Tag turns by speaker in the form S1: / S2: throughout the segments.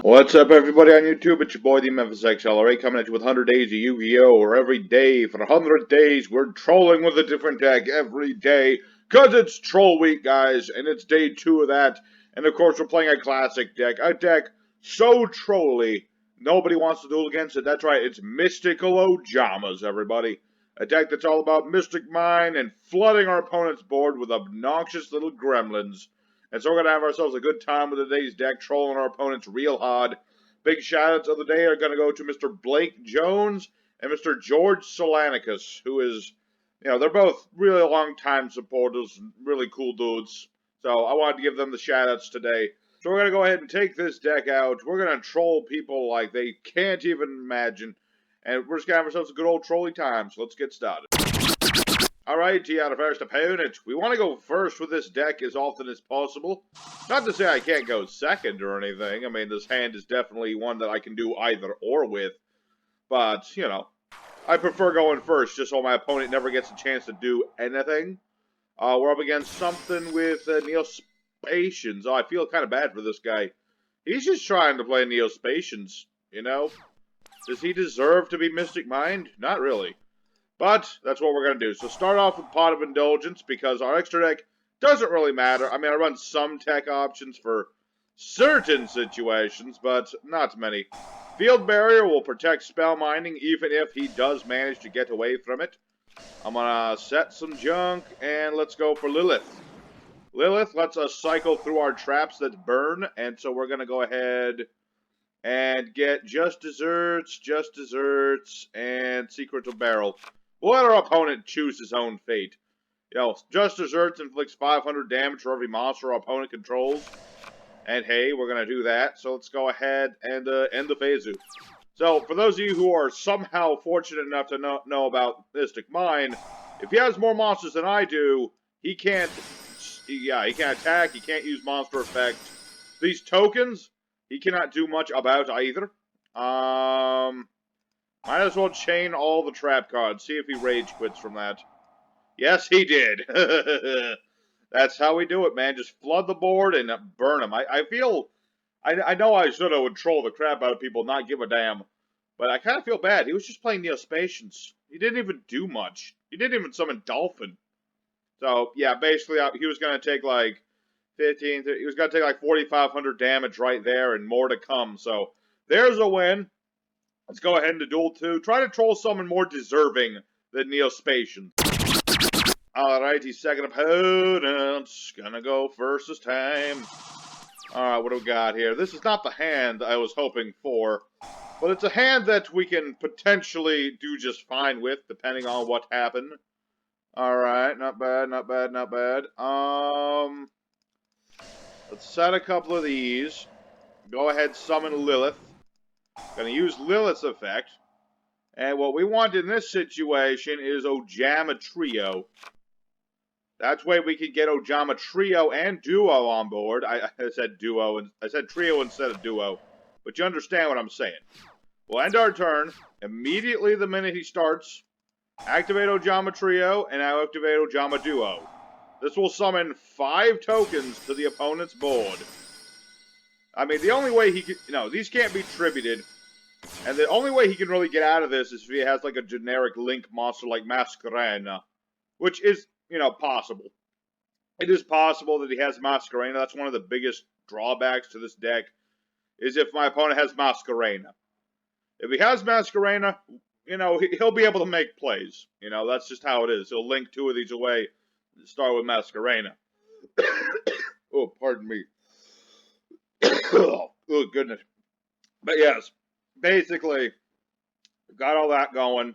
S1: What's up, everybody on YouTube? It's your boy, the Memphis XLRA, coming at you with 100 days of Yu-Gi-Oh! Where every day, for 100 days, we're trolling with a different deck every day. Because it's Troll Week, guys, and it's day 2 of that. And of course, we're playing a classic deck. A deck so trolly, nobody wants to duel against it. That's right, it's Mystical Ojamas, everybody. A deck that's all about Mystic Mine and flooding our opponent's board with obnoxious little gremlins. And so we're going to have ourselves a good time with today's deck, trolling our opponents real hard. Big shoutouts of the day are going to go to Mr. Blake Jones and Mr. George Solanicus, who is, they're both really long-time supporters, really cool dudes. So I wanted to give them the shoutouts today. So we're going to go ahead and take this deck out. We're going to troll people like they can't even imagine. And we're just going to have ourselves a good old trolly time. So let's get started. Alright, our first opponent. We want to go first with this deck as often as possible. Not to say I can't go second or anything. I mean, this hand is definitely one that I can do either or with. But, I prefer going first just so my opponent never gets a chance to do anything. We're up against something with Neospatians. Oh, I feel kind of bad for this guy. He's just trying to play Neospatians, Does he deserve to be Mystic Mind? Not really. But that's what we're going to do. So start off with Pot of Indulgence because our extra deck doesn't really matter. I mean, I run some tech options for certain situations, but not many. Field Barrier will protect Spell Mining even if he does manage to get away from it. I'm going to set some junk and let's go for Lilith. Lilith lets us cycle through our traps that burn, and so we're going to go ahead and get Just Desserts, and Secret of Barrel. We'll let our opponent choose his own fate. Just Desserts inflicts 500 damage for every monster our opponent controls. And hey, we're going to do that. So let's go ahead and end the Phazu. So, for those of you who are somehow fortunate enough to know about Mystic Mine, if he has more monsters than I do, he can't attack, he can't use monster effect. These tokens, he cannot do much about either. Might as well chain all the trap cards. See if he rage quits from that. Yes, he did. That's how we do it, man. Just flood the board and burn them. I know I should have would troll the crap out of people, not give a damn. But I kind of feel bad. He was just playing Neospatians. He didn't even do much. He didn't even summon Dolphin. So, yeah, basically, he was going to take like 15, he was going to take like 4,500 damage right there and more to come. So, there's a win. Let's go ahead into Duel 2. Try to troll someone more deserving than Neospatian. Alrighty, second opponent's gonna go first this time. Alright, what do we got here? This is not the hand I was hoping for, but it's a hand that we can potentially do just fine with, depending on what happened. Alright, not bad. Let's set a couple of these. Go ahead, summon Lilith. Gonna use Lilith's effect. And what we want in this situation is Ojama Trio. That's why we can get Ojama Trio and Duo on board. I said Duo, and I said Trio instead of Duo. But you understand what I'm saying. We'll end our turn. Immediately the minute he starts, activate Ojama Trio, and I activate Ojama Duo. This will summon 5 tokens to the opponent's board. I mean, the only way he can... these can't be tributed. And the only way he can really get out of this is if he has, like, a generic Link monster like Masquerena. Which is, possible. It is possible that he has Masquerena. That's one of the biggest drawbacks to this deck. Is if my opponent has Masquerena. If he has Masquerena, he'll be able to make plays. That's just how it is. He'll link 2 of these away and start with Masquerena. Oh, pardon me. Oh, goodness. But yes, basically, we've got all that going,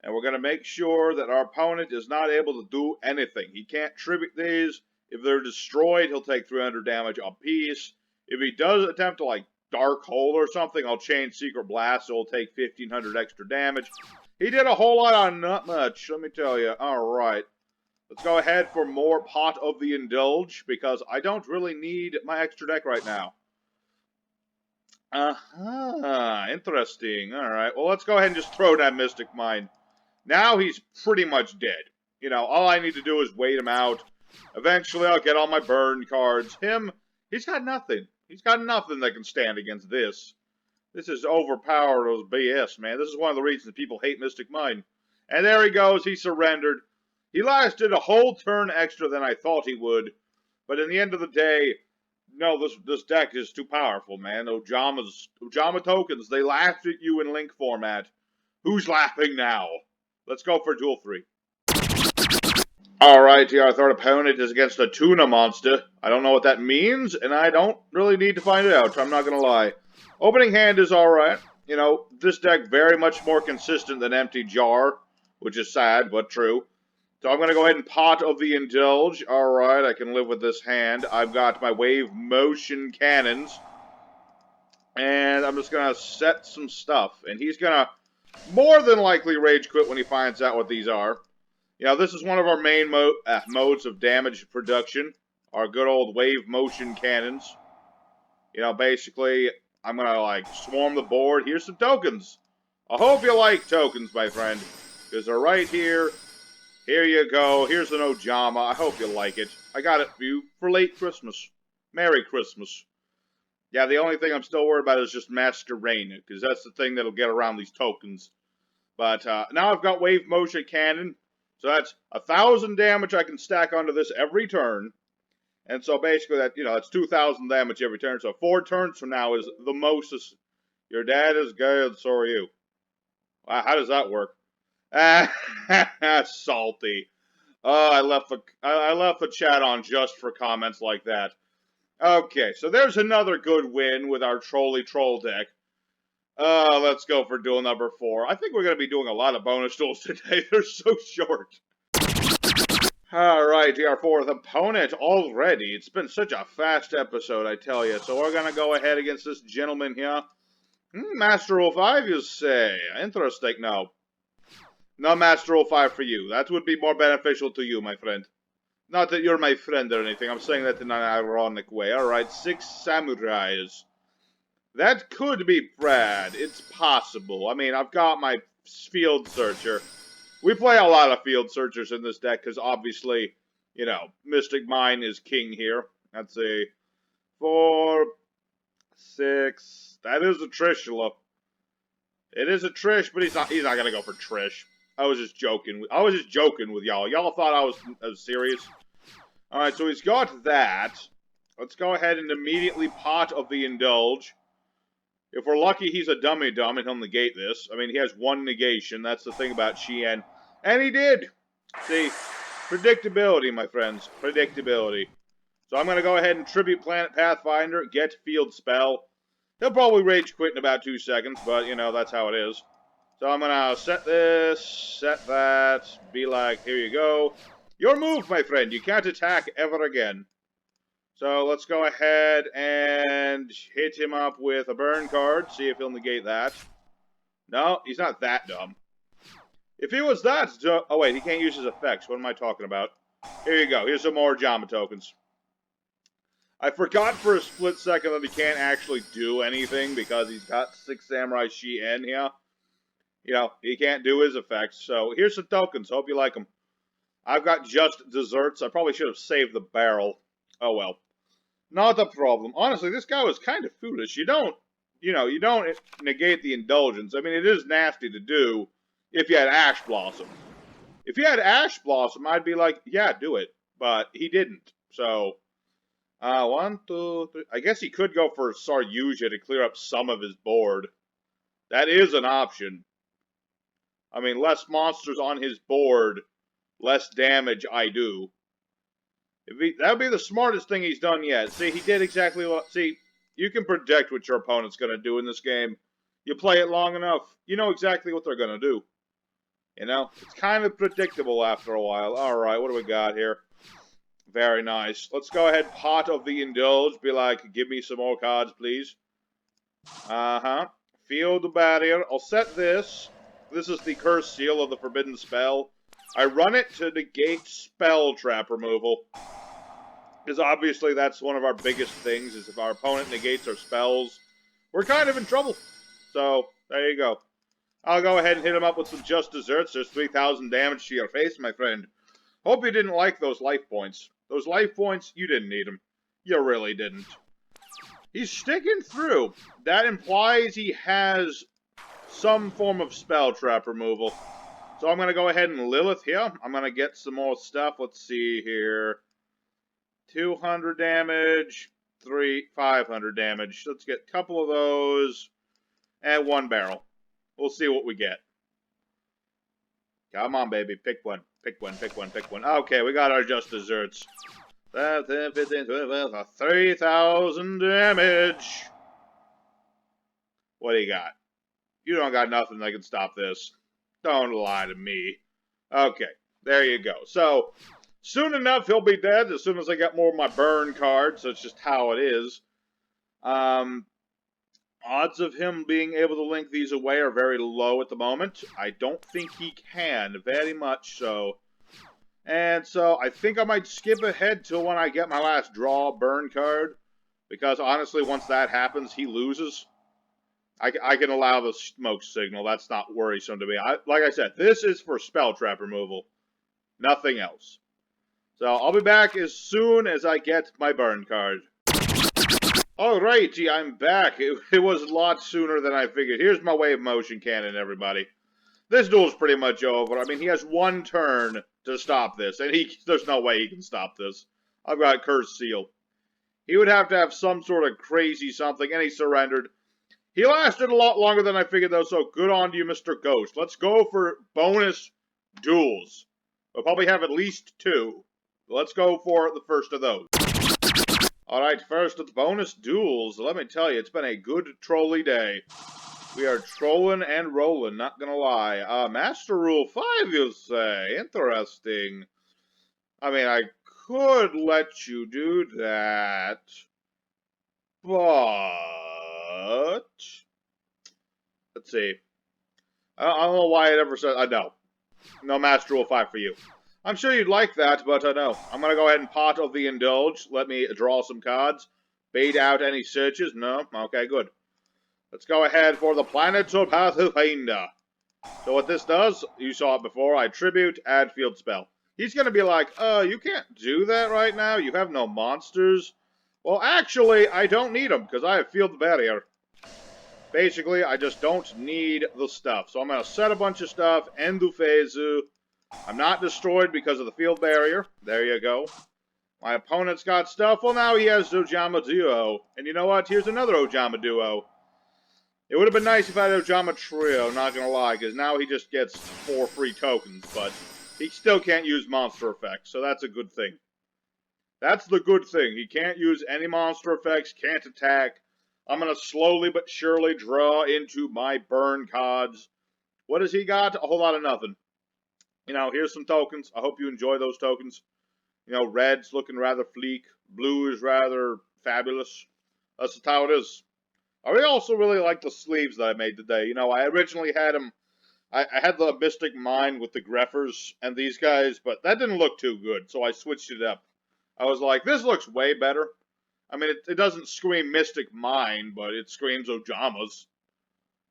S1: and we're going to make sure that our opponent is not able to do anything. He can't tribute these. If they're destroyed, he'll take 300 damage apiece. If he does attempt to, like, Dark Hole or something, I'll chain Secret Blast, so he'll take 1,500 extra damage. He did a whole lot on not much, let me tell you. Alright. Let's go ahead for more Pot of the Indulge, because I don't really need my extra deck right now. Interesting. Alright, well, let's go ahead and just throw that Mystic Mine. Now he's pretty much dead. All I need to do is wait him out. Eventually, I'll get all my burn cards. Him, he's got nothing. He's got nothing that can stand against this. This is overpowered as BS, man. This is one of the reasons people hate Mystic Mine. And there he goes. He surrendered. He lasted a whole turn extra than I thought he would. But in the end of the day, no, this deck is too powerful, man. Ojama Tokens, they laughed at you in Link format. Who's laughing now? Let's go for Duel 3. Alright, here our third opponent is against a tuna monster. I don't know what that means, and I don't really need to find it out, I'm not gonna lie. Opening hand is alright. You know, this deck very much more consistent than Empty Jar, which is sad, but true. So I'm gonna go ahead and Pot of the Indulge. Alright, I can live with this hand. I've got my Wave Motion Cannons. And I'm just gonna set some stuff. And he's gonna more than likely Rage Quit when he finds out what these are. You know, this is one of our main modes of damage production. Our good old Wave Motion Cannons. You know, basically, I'm gonna, like, swarm the board. Here's some tokens. I hope you like tokens, my friend. Because they're right here. Here you go. Here's an Ojama. I hope you like it. I got it for you for late Christmas. Merry Christmas. Yeah, the only thing I'm still worried about is just Master Rain. Because that's the thing that'll get around these tokens. But now I've got Wave Motion Cannon. So that's 1,000 damage I can stack onto this every turn. And so basically that, you know, it's 2,000 damage every turn. So 4 turns from now is the most. Your dad is good, so are you. Wow, how does that work? Salty. I left the chat on just for comments like that. Okay, so there's another good win with our Trolly Troll deck. Let's go for duel number 4. I think we're going to be doing a lot of bonus duels today. They're so short. Alright, our fourth opponent already. It's been such a fast episode, I tell you. So we're going to go ahead against this gentleman here. Master Rule 5, you say? Interesting. No Master Rule 5 for you. That would be more beneficial to you, my friend. Not that you're my friend or anything. I'm saying that in an ironic way. Alright, 6 Samurais. That could be Brad. It's possible. I mean, I've got my Field Searcher. We play a lot of Field Searchers in this deck because obviously, you know, Mystic Mine is king here. Let's see. 4, 6. That is a Trishula. It is a Trish, but he's not gonna go for Trish. I was just joking with y'all. Y'all thought I was serious. Alright, so he's got that. Let's go ahead and immediately Pot of the Indulge. If we're lucky, he's a dummy dumb and he'll negate this. I mean, he has 1 negation. That's the thing about Shien. And he did. See, predictability, my friends. Predictability. So I'm going to go ahead and Tribute Planet Pathfinder, get Field Spell. He'll probably Rage Quit in about 2 seconds, but, you know, that's how it is. So I'm going to set this, set that, be like, here you go. Your move, my friend. You can't attack ever again. So let's go ahead and hit him up with a burn card, see if he'll negate that. No, he's not that dumb. If he was that dumb... Oh, wait, he can't use his effects. What am I talking about? Here you go. Here's some more Ojama Tokens. I forgot for a split second that he can't actually do anything because he's got 6 Samurai Shien here. You know, he can't do his effects. So here's some tokens. Hope you like them. I've got just desserts. I probably should have saved the barrel. Oh, well. Not a problem. Honestly, this guy was kind of foolish. You don't negate the indulgence. I mean, it is nasty to do if you had Ash Blossom. If you had Ash Blossom, I'd be like, yeah, do it. But he didn't. So, 1, 2, 3. I guess he could go for Saryuja to clear up some of his board. That is an option. I mean, less monsters on his board, less damage I do. That would be the smartest thing he's done yet. See, he did exactly what... See, you can predict what your opponent's going to do in this game. You play it long enough, you know exactly what they're going to do. You know? It's kind of predictable after a while. Alright, what do we got here? Very nice. Let's go ahead, Pot of the Indulge. Be like, give me some more cards, please. Field Barrier. I'll set this. This is the Curse Seal of the Forbidden Spell. I run it to negate spell trap removal. Because obviously that's one of our biggest things, is if our opponent negates our spells, we're kind of in trouble. So, there you go. I'll go ahead and hit him up with some Just Desserts. There's 3,000 damage to your face, my friend. Hope you didn't like those life points. Those life points, you didn't need them. You really didn't. He's sticking through. That implies he has some form of spell trap removal. So I'm going to go ahead and Lilith here. I'm going to get some more stuff. Let's see here. 200 damage, 500 damage. Let's get a couple of those, and 1 barrel. We'll see what we get. Come on, baby. Pick one. Pick one, pick one, pick one. Okay, we got our just desserts. 3,000 damage. What do you got? You don't got nothing that can stop this. Don't lie to me. Okay, there you go. So, soon enough, he'll be dead as soon as I get more of my burn cards. That's just how it is. Odds of him being able to link these away are very low at the moment. I don't think he can, very much so. And so, I think I might skip ahead till when I get my last draw burn card. Because, honestly, once that happens, he loses. I can allow the smoke signal. That's not worrisome to me. Like I said, this is for spell trap removal. Nothing else. So I'll be back as soon as I get my burn card. Alrighty, I'm back. It was a lot sooner than I figured. Here's my wave motion cannon, everybody. This duel's pretty much over. I mean, he has 1 turn to stop this, and there's no way he can stop this. I've got Curse Seal. He would have to have some sort of crazy something, and he surrendered. He lasted a lot longer than I figured, though, so good on you, Mr. Ghost. Let's go for bonus duels. We'll probably have at least 2. Let's go for the first of those. Alright, first of the bonus duels. Let me tell you, it's been a good trolly day. We are trolling and rolling, not gonna lie. Master Rule 5, you say? Interesting. I mean, I could let you do that. But let's see. I don't know why it ever said. No. No Master Rule 5 for you. I'm sure you'd like that, but no. I'm going to go ahead and pot of the Indulge. Let me draw some cards. Bait out any searches. No? Okay, good. Let's go ahead for the Planet of Pathfinder. So what this does, you saw it before. I tribute, add field spell. He's going to be like, you can't do that right now. You have no monsters. Well, actually, I don't need them, because I have Field Barrier. Basically, I just don't need the stuff. So I'm going to set a bunch of stuff, Endu Phazu. I'm not destroyed because of the Field Barrier. There you go. My opponent's got stuff. Well, now he has Ojama Duo. And you know what? Here's another Ojama Duo. It would have been nice if I had Ojama Trio, not going to lie, because now he just gets 4 free tokens, but he still can't use monster effects, so that's a good thing. That's the good thing. He can't use any monster effects, can't attack. I'm going to slowly but surely draw into my burn cards. What has he got? A whole lot of nothing. You know, here's some tokens. I hope you enjoy those tokens. You know, red's looking rather fleek. Blue is rather fabulous. That's just how it is. I also really like the sleeves that I made today. You know, I originally had them. I had the Mystic Mine with the Greffers and these guys, but that didn't look too good, so I switched it up. I was like, this looks way better. I mean, it doesn't scream Mystic Mine, but it screams Ojamas.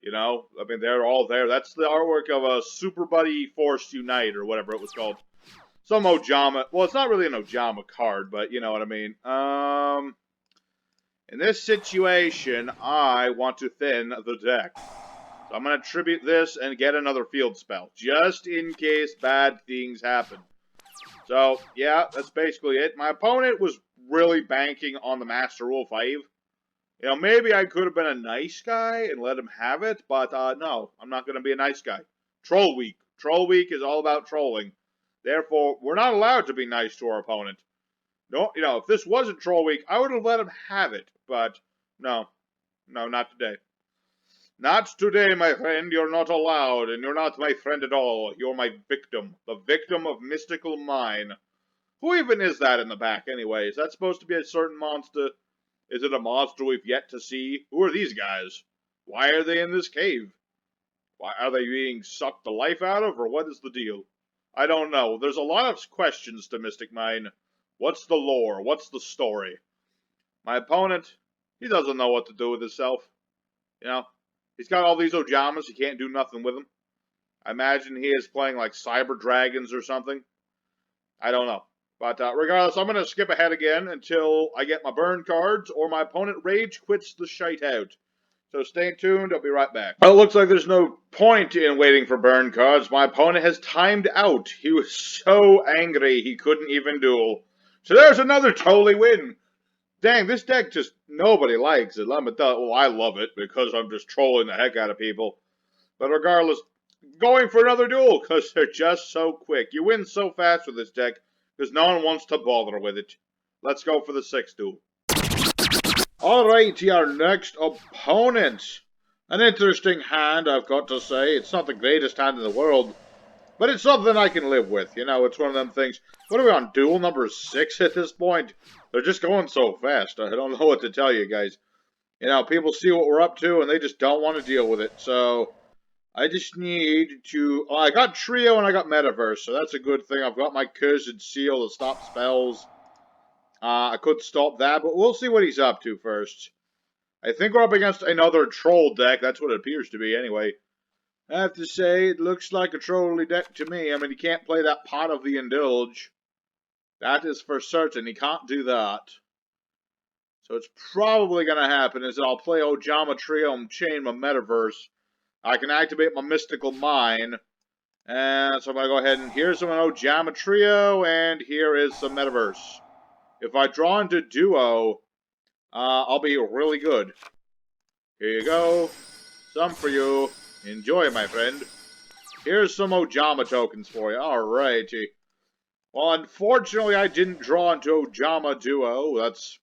S1: You know? I mean, they're all there. That's the artwork of a Super Buddy Force Unite, or whatever it was called. Some Ojama. Well, it's not really an Ojama card, but you know what I mean. In this situation, I want to thin the deck. So I'm going to tribute this and get another field spell, just in case bad things happen. So, yeah, that's basically it. My opponent was really banking on the Master Rule 5. You know, maybe I could have been a nice guy and let him have it, but no, I'm not going to be a nice guy. Troll Week. Troll Week is all about trolling. Therefore, we're not allowed to be nice to our opponent. No, you know, if this wasn't Troll Week, I would have let him have it, but no, not today. Not today, my friend. You're not allowed, and you're not my friend at all. You're my victim. The victim of Mystical Mine. Who even is that in the back, anyway? Is that supposed to be a certain monster? Is it a monster we've yet to see? Who are these guys? Why are they in this cave? Why are they being sucked the life out of, or what is the deal? I don't know. There's a lot of questions to Mystic Mine. What's the lore? What's the story? My opponent, he doesn't know what to do with himself. You know? He's got all these Ojamas. He can't do nothing with them. I imagine he is playing like Cyber Dragons or something. I don't know. But regardless, I'm going to skip ahead again until I get my burn cards or my opponent rage quits the shite out. So stay tuned, I'll be right back. Well, it looks like there's no point in waiting for burn cards. My opponent has timed out. He was so angry he couldn't even duel. So there's another totally win. Dang, this deck just, nobody likes it. Well, I love it because I'm just trolling the heck out of people. But regardless, going for another duel because they're just so quick. You win so fast with this deck because no one wants to bother with it. Let's go for the 6th duel. Alright, our next opponent. An interesting hand, I've got to say. It's not the greatest hand in the world, but it's something I can live with. You know, it's one of them things. What are we on, duel number 6 at this point? They're just going so fast. I don't know what to tell you guys. You know, people see what we're up to, and they just don't want to deal with it. So, I just need to... Oh, I got Trio and I got Metaverse, so that's a good thing. I've got my Cursed Seal to stop spells. I could stop that, but we'll see what he's up to first. I think we're up against another troll deck. That's what it appears to be, anyway. I have to say, it looks like a trolly deck to me. I mean, he can't play that Pot of the Indulge. That is for certain. He can't do that. So it's probably going to happen is I'll play Ojama Trio and chain my Metaverse. I can activate my Mystical Mine. And so I'm going to go ahead and here's some Ojama Trio, and here is some Metaverse. If I draw into Duo, I'll be really good. Here you go. Some for you. Enjoy, my friend. Here's some Ojama tokens for you. Alrighty. Well, unfortunately, I didn't draw into Ojama Duo. That's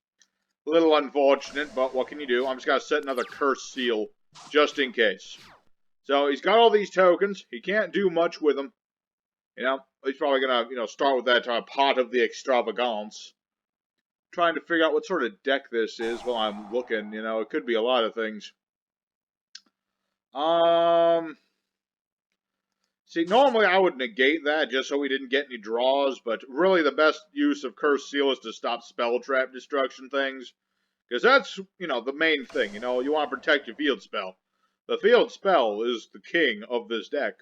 S1: a little unfortunate, but what can you do? I'm just going to set another Curse Seal, just in case. So, he's got all these tokens. He can't do much with them. You know, he's probably going to, start with that Pot of the Extravagance. Trying to figure out what sort of deck this is while I'm looking. You know, it could be a lot of things. See, normally I would negate that just so we didn't get any draws, but really the best use of Curse Seal is to stop spell trap destruction things. Because that's, the main thing. You want to protect your field spell. The field spell is the king of this deck.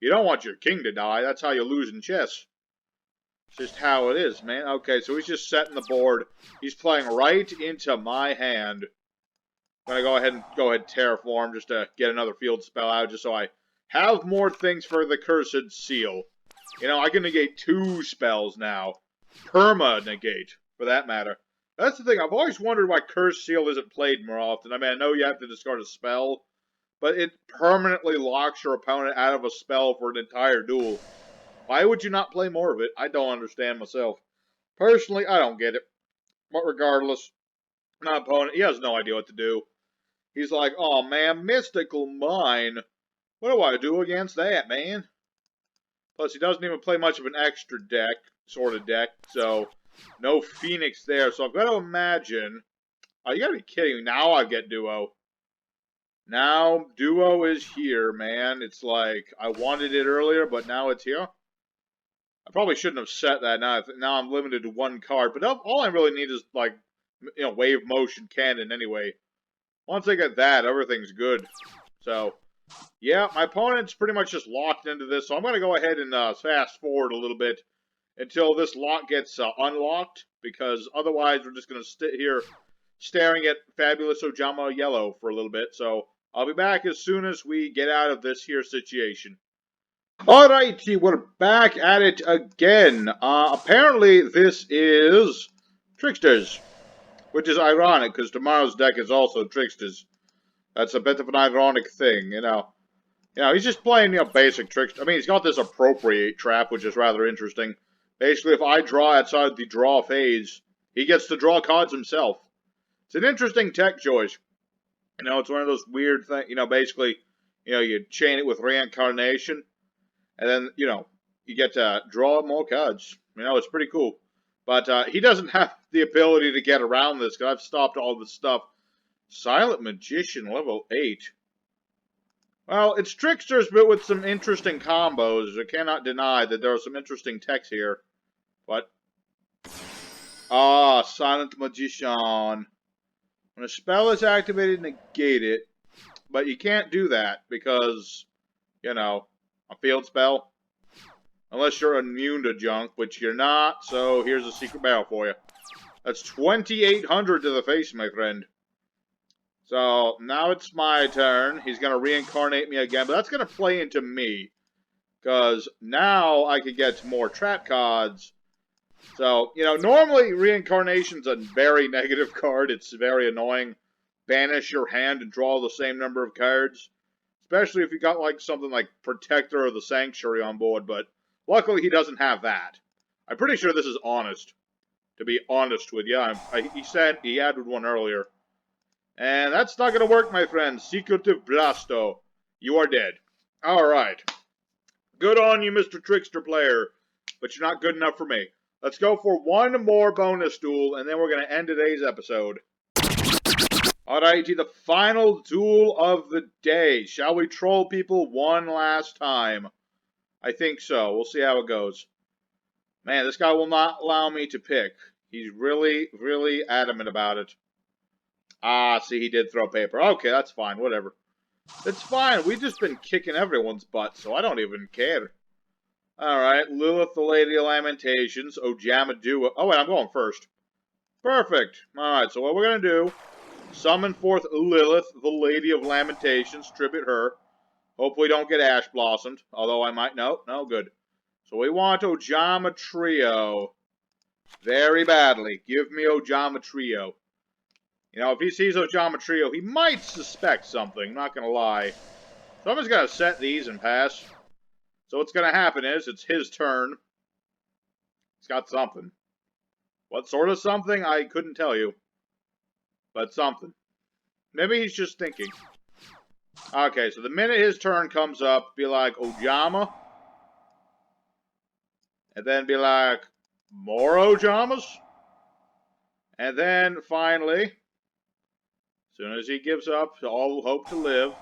S1: You don't want your king to die. That's how you lose in chess. It's just how it is, man. Okay, so he's just setting the board. He's playing right into my hand. I'm going to go ahead and terraform just to get another field spell out, just so I have more things for the Cursed Seal. I can negate 2 spells now. Perma-negate, for that matter. That's the thing. I've always wondered why Cursed Seal isn't played more often. I mean, I know you have to discard a spell, but it permanently locks your opponent out of a spell for an entire duel. Why would you not play more of it? I don't understand myself. Personally, I don't get it. But regardless, my opponent, he has no idea what to do. He's like, oh man, Mystical Mine. What do I do against that, man? Plus, he doesn't even play much of an extra deck, sort of deck, so no Phoenix there. So I've got to imagine... Oh, you gotta be kidding me. Now I get Duo. Now Duo is here, man. It's like, I wanted it earlier, but now it's here. I probably shouldn't have set that. Now I'm limited to 1 card. But all I really need is, like, Wave Motion Cannon anyway. Once I get that, everything's good. So, yeah, my opponent's pretty much just locked into this. So I'm going to go ahead and fast forward a little bit until this lock gets unlocked. Because otherwise, we're just going to sit here staring at Fabulous Ojama Yellow for a little bit. So, I'll be back as soon as we get out of this here situation. Alrighty, we're back at it again. Apparently this is Tricksters, which is ironic, because tomorrow's deck is also Tricksters. That's a bit of an ironic thing, he's just playing, basic Tricksters. I mean, he's got this Appropriate trap, which is rather interesting. Basically, if I draw outside the draw phase, he gets to draw cards himself. It's an interesting tech choice. It's one of those weird things, basically, you chain it with Reincarnation. And then, you get to draw more cards. It's pretty cool. But he doesn't have the ability to get around this, because I've stopped all this stuff. Silent Magician, level 8. Well, it's Tricksters, but with some interesting combos. I cannot deny that there are some interesting techs here. But, Silent Magician. When a spell is activated, negate it. But you can't do that, because, a field spell. Unless you're immune to junk, which you're not, so here's a secret barrel for you. That's 2,800 to the face, my friend. So, now it's my turn. He's going to reincarnate me again, but that's going to play into me. Because now I can get more trap cards. So, you know, normally reincarnation's a very negative card. It's very annoying. Banish your hand and draw the same number of cards. Especially if you got like something like Protector or the Sanctuary on board, but luckily he doesn't have that. I'm pretty sure this is honest. To be honest with you, he said he added one earlier. And that's not going to work, my friend. Secretive Blasto. You are dead. Alright. Good on you, Mr. Trickster player. But you're not good enough for me. Let's go for one more bonus duel, and then we're going to end today's episode. Alrighty, the final duel of the day. Shall we troll people one last time? I think so. We'll see how it goes. Man, this guy will not allow me to pick. He's really, really adamant about it. Ah, see, he did throw paper. Okay, that's fine. Whatever. It's fine. We've just been kicking everyone's butt, so I don't even care. Alright, Lilith, the Lady of Lamentations, Ojama Duo. Oh, wait, I'm going first. Perfect. Alright, so what we're going to do, summon forth Lilith, the Lady of Lamentations, tribute her. Hopefully don't get Ash Blossomed, although I might. No, good. So we want Ojama Trio. Very badly. Give me Ojama Trio. You know, if he sees Ojama Trio, he might suspect something, not going to lie. So I'm just going to set these and pass. So what's going to happen is, it's his turn. He's got something. What sort of something? I couldn't tell you. But something. Maybe he's just thinking. Okay, so the minute his turn comes up, be like, Ojama. And then be like, more Ojamas. And then, finally, as soon as he gives up all hope to live,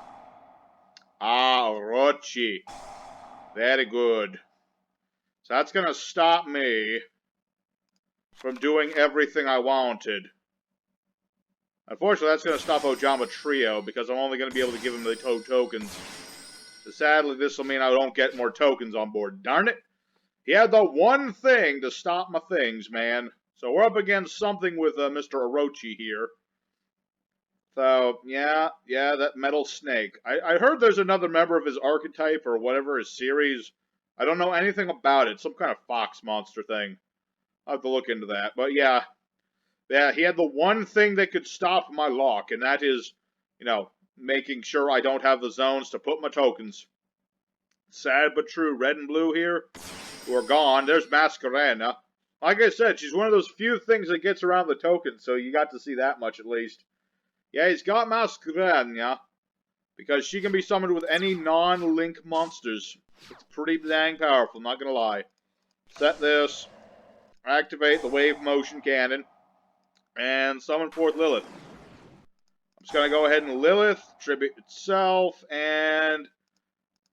S1: Orochi. Very good. So that's going to stop me from doing everything I wanted. Unfortunately, that's going to stop Ojama Trio, because I'm only going to be able to give him the tokens. So sadly, this will mean I don't get more tokens on board. Darn it! He had the one thing to stop my things, man. So we're up against something with Mr. Orochi here. So, yeah, that metal snake. I heard there's another member of his archetype, or whatever, his series. I don't know anything about it. Some kind of fox monster thing. I'll have to look into that. But yeah, he had the one thing that could stop my lock, and that is, you know, making sure I don't have the zones to put my tokens. Sad but true. Red and blue here, who are gone. There's Masquerena. Like I said, she's one of those few things that gets around the tokens, so you got to see that much at least. Yeah, he's got Masquerena, because she can be summoned with any non-link monsters. It's pretty dang powerful, not gonna lie. Set this, activate the wave motion cannon, and summon forth Lilith. I'm just gonna go ahead and Lilith, tribute itself, and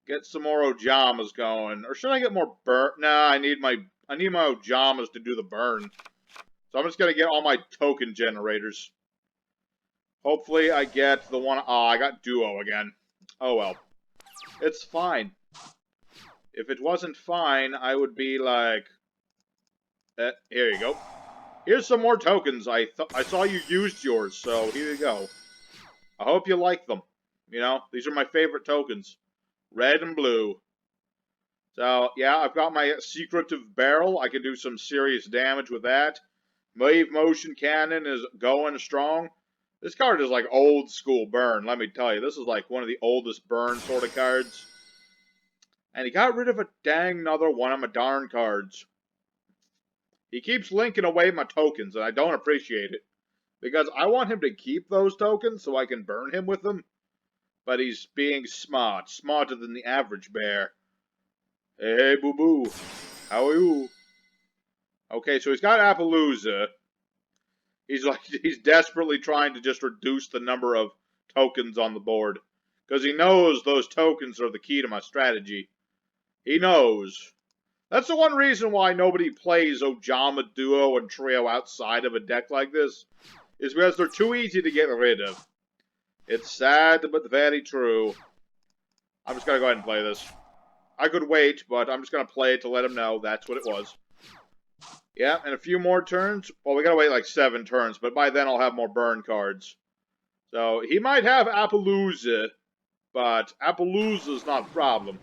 S1: get some more Ojamas going. Or should I get more burn? Nah, I need my Ojamas to do the burn. So I'm just gonna get all my token generators. Hopefully I get the one... Ah, I got Duo again. Oh well. It's fine. If it wasn't fine, I would be like... here you go. Here's some more tokens. I saw you used yours, so here you go. I hope you like them. You know, these are my favorite tokens. Red and blue. So, yeah, I've got my secretive barrel. I can do some serious damage with that. Wave motion cannon is going strong. This card is like old school burn, let me tell you. This is like one of the oldest burn sort of cards. And he got rid of a dang another one of my darn cards. He keeps linking away my tokens, and I don't appreciate it. Because I want him to keep those tokens so I can burn him with them. But he's being smart. Smarter than the average bear. Hey, boo-boo. How are you? Okay, so he's got Appaloosa. He's desperately trying to just reduce the number of tokens on the board. Because he knows those tokens are the key to my strategy. He knows. That's the one reason why nobody plays Ojama Duo and Trio outside of a deck like this. Is because they're too easy to get rid of. It's sad, but very true. I'm just going to go ahead and play this. I could wait, but I'm just going to play it to let him know that's what it was. Yeah, and a few more turns. Well, we got to wait like 7 turns, but by then I'll have more burn cards. So he might have Appaloosa, but Appaloosa's not a problem.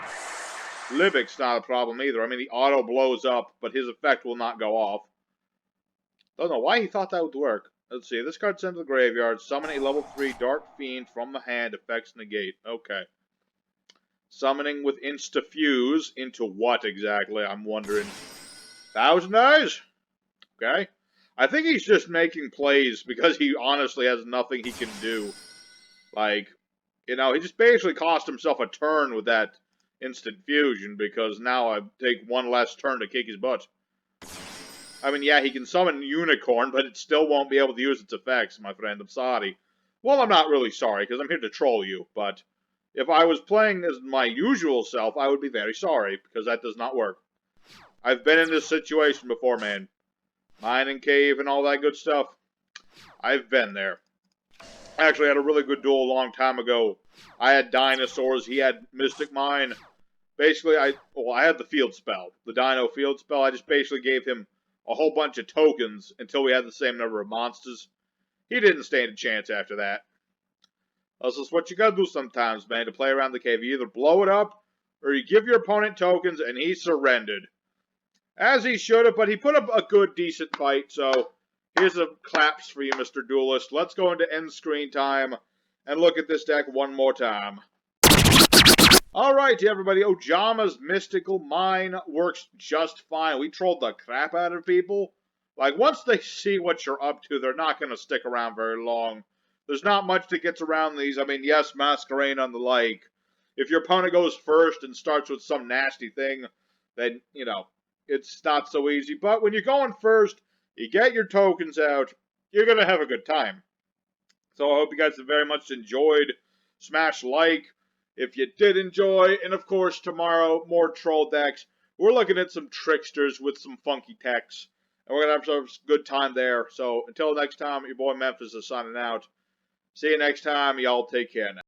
S1: Livic's not a problem either. I mean, the auto blows up, but his effect will not go off. Don't know why he thought that would work. Let's see. This card sent to the graveyard. Summon a level 3 Dark Fiend from the hand. Effects negate. Okay. Summoning with Insta-Fuse into what exactly? I'm wondering. 1,000 Eyes? Okay. I think he's just making plays because he honestly has nothing he can do. Like, you know, he just basically cost himself a turn with that instant fusion because now I take one less turn to kick his butt. I mean, yeah, he can summon Unicorn, but it still won't be able to use its effects, my friend. I'm sorry. Well, I'm not really sorry, because I'm here to troll you, but if I was playing as my usual self, I would be very sorry, because that does not work. I've been in this situation before, man. Mining Cave and all that good stuff. I've been there. I actually had a really good duel a long time ago. I had dinosaurs, he had Mystic Mine. Basically, I had the field spell. The Dino field spell. I just basically gave him a whole bunch of tokens until we had the same number of monsters. He didn't stand a chance after that. This is what you gotta do sometimes, man, to play around the cave. You either blow it up, or you give your opponent tokens, and he surrendered. As he should have, but he put up a good, decent fight, so here's a claps for you, Mr. Duelist. Let's go into end screen time and look at this deck one more time. Alright, everybody, Ojama's Mystical Mine works just fine. We trolled the crap out of people. Like, once they see what you're up to, they're not going to stick around very long. There's not much that gets around these. I mean, yes, Masquerade and the like. If your opponent goes first and starts with some nasty thing, then, you know, it's not so easy. But when you're going first, you get your tokens out, you're going to have a good time. So I hope you guys have very much enjoyed. Smash like if you did enjoy. And of course, tomorrow, more troll decks. We're looking at some tricksters with some funky techs. And we're going to have some good time there. So until next time, your boy Memphis is signing out. See you next time. Y'all take care now.